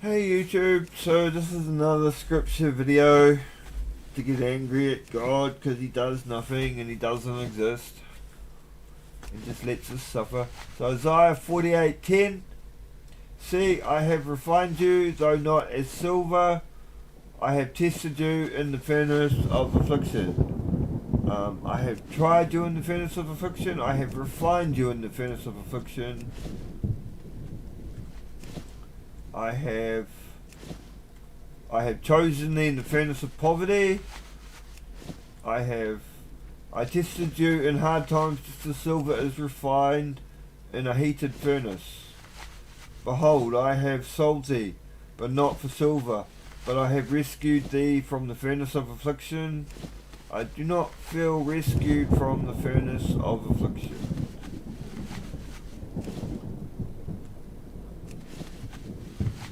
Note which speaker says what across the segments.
Speaker 1: Hey YouTube, so this is another scripture video to get angry at God because he does nothing and he doesn't exist and just lets us suffer. So Isaiah 48:10, see, I have refined you, though not as silver, I have tested you in the furnace of affliction. I have tried you in the furnace of affliction, I have refined you in the furnace of affliction. I have chosen thee in the furnace of poverty. I tested you in hard times, just as silver is refined in a heated furnace. Behold, I have sold thee, but not for silver, but I have rescued thee from the furnace of affliction. I do not feel rescued from the furnace of affliction.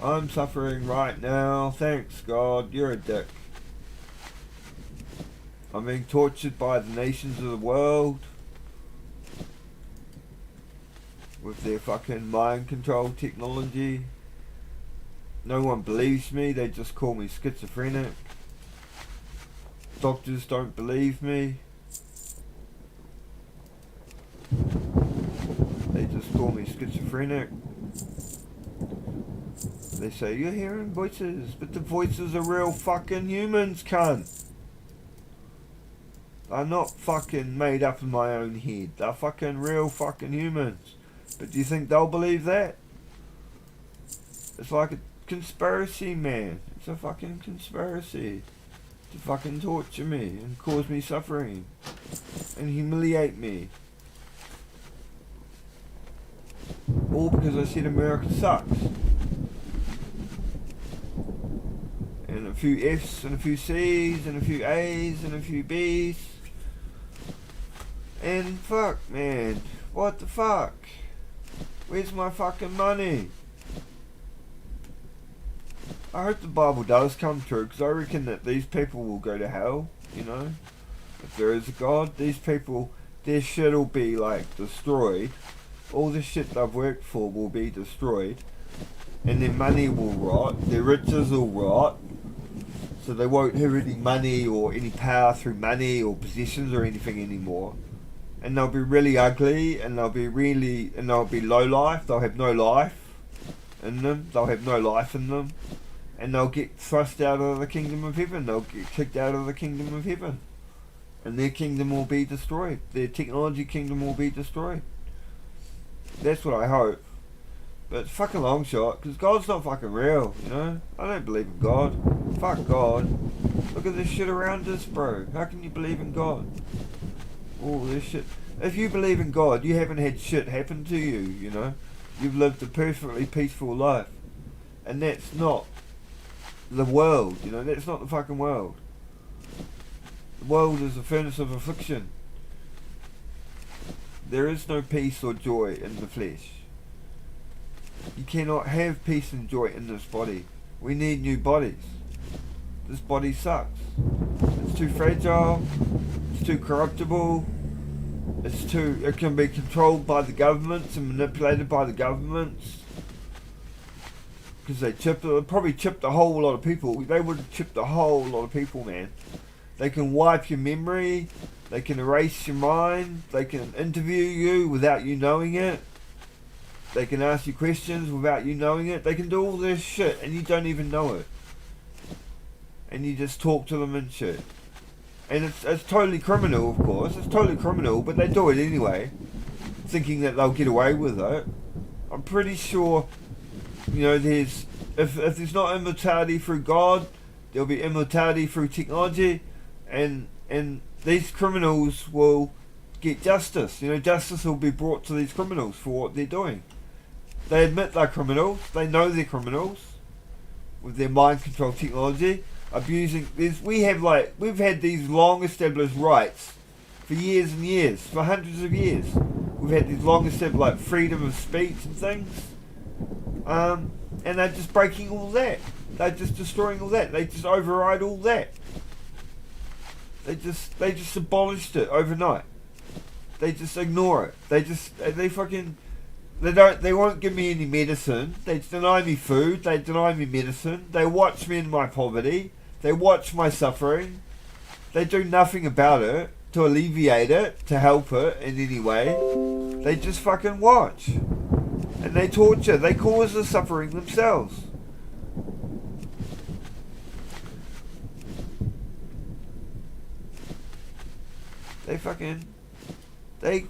Speaker 1: I'm suffering right now. Thanks God, you're a dick. I'm being tortured by the nations of the world with their fucking mind control technology. No one believes me, they just call me schizophrenic. Doctors don't believe me. They just call me schizophrenic. They say, you're hearing voices, but the voices are real fucking humans, cunt. They're not fucking made up in my own head. They're fucking real fucking humans. But do you think they'll believe that? It's like a conspiracy, man. It's a fucking conspiracy to fucking torture me and cause me suffering and humiliate me. All because I said America sucks. And a few F's and a few C's and a few A's and a few B's. And fuck, man. What the fuck? Where's my fucking money? I hope the Bible does come true, because I reckon that these people will go to hell, you know? If there is a God, these people, their shit will be like destroyed. All the shit they've worked for will be destroyed. And their money will rot, their riches will rot. So they won't have any money or any power through money or possessions or anything anymore. And they'll be really ugly, and they'll be low life. They'll have no life in them. They'll have no life in them. And they'll get thrust out of the kingdom of heaven. They'll get kicked out of the kingdom of heaven. And their kingdom will be destroyed. Their technology kingdom will be destroyed. That's what I hope. But it's fucking long shot, because God's not fucking real, you know? I don't believe in God. Fuck God. Look at this shit around us, bro. How can you believe in God? All this shit. If you believe in God, you haven't had shit happen to you, you know? You've lived a perfectly peaceful life. And that's not the world, you know? That's not the fucking world. The world is a furnace of affliction. There is no peace or joy in the flesh. You cannot have peace and joy in this body. We need new bodies. This body sucks. It's too fragile. It's too corruptible. It can be controlled by the governments and manipulated by the governments. Because they probably chipped a whole lot of people. They would have chipped a whole lot of people, man. They can wipe your memory. They can erase your mind. They can interview you without you knowing it. They can ask you questions without you knowing it. They can do all this shit and you don't even know it. And you just talk to them and shit. And it's totally criminal, of course. It's totally criminal, but they do it anyway, thinking that they'll get away with it. I'm pretty sure, you know, if there's not immortality through God, there'll be immortality through technology, and these criminals will get justice. You know, justice will be brought to these criminals for what they're doing. They admit they're criminals. They know they're criminals with their mind control technology, abusing. We've had these long established rights for years and years, for hundreds of years. We've had these long established like freedom of speech and things, and they're just breaking all that. They're just destroying all that. They just override all that. They just abolished it overnight. They just ignore it. They They won't give me any medicine. They deny me food. They deny me medicine. They watch me in my poverty. They watch my suffering. They do nothing about it to alleviate it, to help it in any way. They just fucking watch. And they torture. They cause the suffering themselves.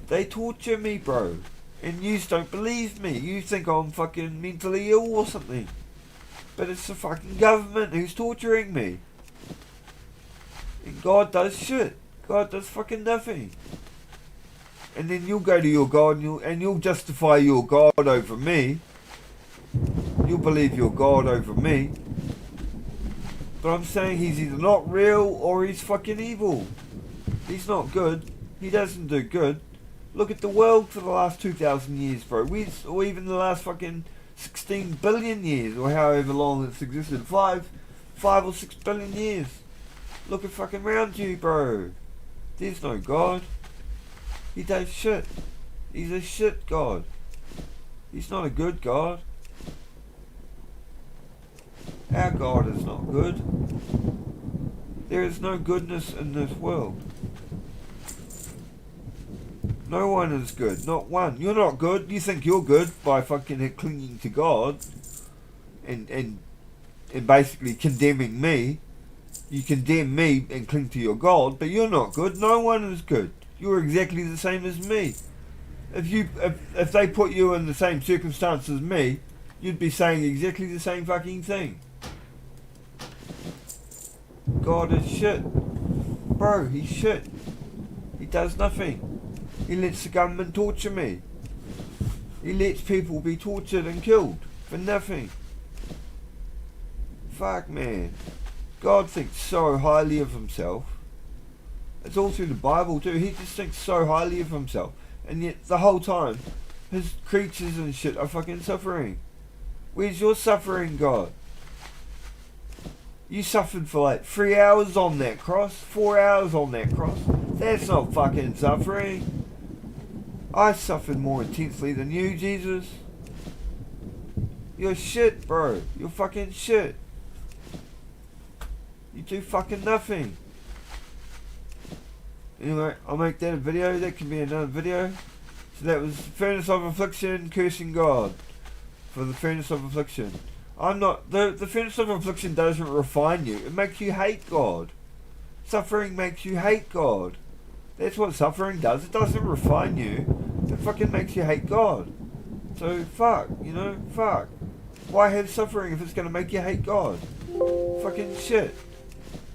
Speaker 1: They torture me, bro. And you don't believe me. You think I'm fucking mentally ill or something. But it's the fucking government who's torturing me. And God does shit. God does fucking nothing. And then you'll go to your God and you'll justify your God over me. You'll believe your God over me. But I'm saying he's either not real or he's fucking evil. He's not good. He doesn't do good. Look at the world for the last 2,000 years, bro. Or even the last fucking 16 billion years, or however long it's existed. 5 or 6 billion years. Look at fucking around you, bro. There's no God. He does shit. He's a shit God. He's not a good God. Our God is not good. There is no goodness in this world. No one is good. Not one. You're not good. You think you're good by fucking clinging to God and basically condemning me. You condemn me and cling to your God, but you're not good. No one is good. You're exactly the same as me. If they put you in the same circumstance as me, you'd be saying exactly the same fucking thing. God is shit. Bro, he's shit. He does nothing. He lets the government torture me. He lets people be tortured and killed for nothing. Fuck, man. God thinks so highly of himself. It's all through the Bible too. He just thinks so highly of himself. And yet the whole time, his creatures and shit are fucking suffering. Where's your suffering, God? You suffered for like 3 hours on that cross. 4 hours on that cross. That's not fucking suffering. I suffered more intensely than you, Jesus. You're shit, bro. You're fucking shit. You do fucking nothing. Anyway, I'll make that a video. That can be another video. So that was Furnace of Affliction, cursing God for the Furnace of Affliction. I'm not... The Furnace of Affliction doesn't refine you. It makes you hate God. Suffering makes you hate God. That's what suffering does. It doesn't refine you. It fucking makes you hate God. So, fuck. You know? Fuck. Why have suffering if it's going to make you hate God? Fucking shit.